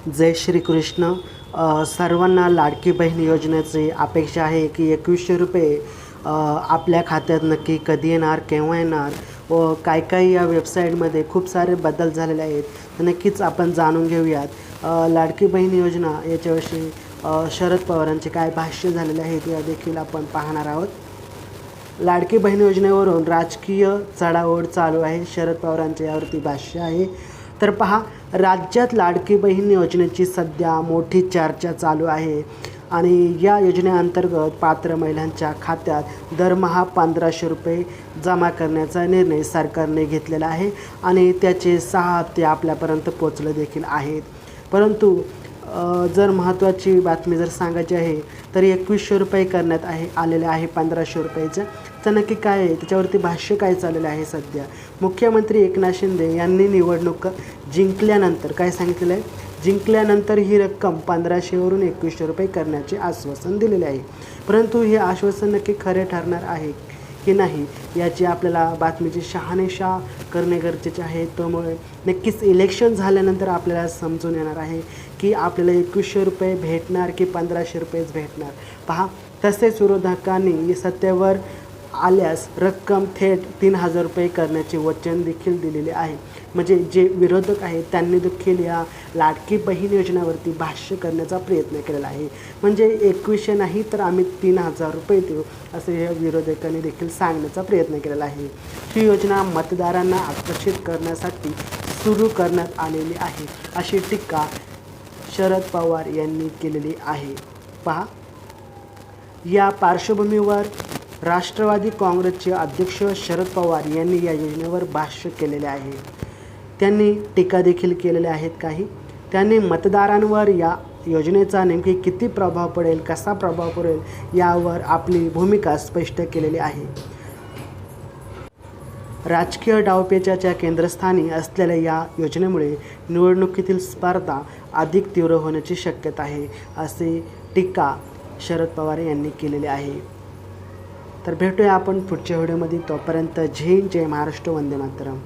जय श्री कृष्ण. सर्वांना लाडकी बहीण योजनेची अपेक्षा आहे की 2100 रुपये आपल्या खात्यात नक्की कधी येणार, केव्हा येणार व काय काय या वेबसाईटमध्ये खूप सारे बदल झालेले आहेत. तर नक्कीच आपण जाणून घेऊयात. लाडकी बहीण योजना याच्याविषयी शरद पवारांचे काय भाष्य झालेले आहेत या देखील आपण पाहणार आहोत. लाडकी बहीण योजनेवरून राजकीय चढाओढ चालू आहे. शरद पवारांचे यावरती भाष्य आहे. तर पहा, राज्यात लाडकी बहीण योजनेची सध्या मोठी चर्चा चालू आहे आणि या योजनेअंतर्गत पात्र महिलांच्या खात्यात दरमहा 1500 रुपये जमा करण्याचा निर्णय सरकारने घेतलेला आहे आणि त्याचे 6 हप्ते आपल्यापर्यंत पोचले देखील आहेत. परंतु जर महत्त्वाची बातमी जर सांगायची आहे तर 2100 रुपये करण्यात आलेले आहे 1500 रुपयाचं. तर नक्की काय आहे त्याच्यावरती भाष्य काय चाललेलं आहे. सध्या मुख्यमंत्री एकनाथ शिंदे यांनी निवडणूक जिंकल्यानंतर काय सांगितलेलं आहे, जिंकल्यानंतर ही रक्कम 1500वरून 2100 रुपये करण्याचे आश्वासन दिलेले आहे. परंतु हे आश्वासन नक्की खरे ठरणार आहे की नाही याची आपल्याला बातमीची शहानिशा करणे गरजेचे आहे. त्यामुळे नक्कीच इलेक्शन झाल्यानंतर आपल्याला समजून येणार आहे की आपल्याला 2100 रुपये भेटणार की 1500 रुपयेच भेटणार. पहा, तसेच विरोधकांनी सत्तेवर आल्यास रक्कम थेट 3000 रुपये करण्याचे वचन देखील दिलेले आहे. म्हणजे जे विरोधक आहेत त्यांनी देखील या लाडकी बहीण योजनेवरती भाष्य करण्याचा प्रयत्न केलेला आहे. म्हणजे 2100 नाही तर आम्ही 3000 रुपये देऊ असे या विरोधकांनी देखील सांगण्याचा प्रयत्न केलेला आहे. ही योजना मतदारांना आकर्षित करण्यासाठी सुरू करण्यात आलेली आहे अशी टीका शरद पवार यांनी केलेली आहे. पहा, या पार्श्वभूमीवर राष्ट्रवादी काँग्रेसचे अध्यक्ष शरद पवार यांनी या योजनेवर भाष्य केलेले आहे. त्यांनी टीका देखील केलेल्या आहेत. त्यांनी मतदारांवर या योजनेचा नेमकी किती प्रभाव पडेल, कसा प्रभाव पडेल यावर आपली भूमिका स्पष्ट केलेली आहे. राजकीय डावपेचाच्या केंद्रस्थानी असलेल्या या योजनेमुळे निवडणुकीतील स्पर्धा अधिक तीव्र होण्याची शक्यता आहे असे टीका शरद पवार यांनी केलेली आहे. तर भेटूया आपण पुढच्या व्हिडिओमध्ये. तोपर्यंत जय हिंद, जय महाराष्ट्र, वंदे मातरम.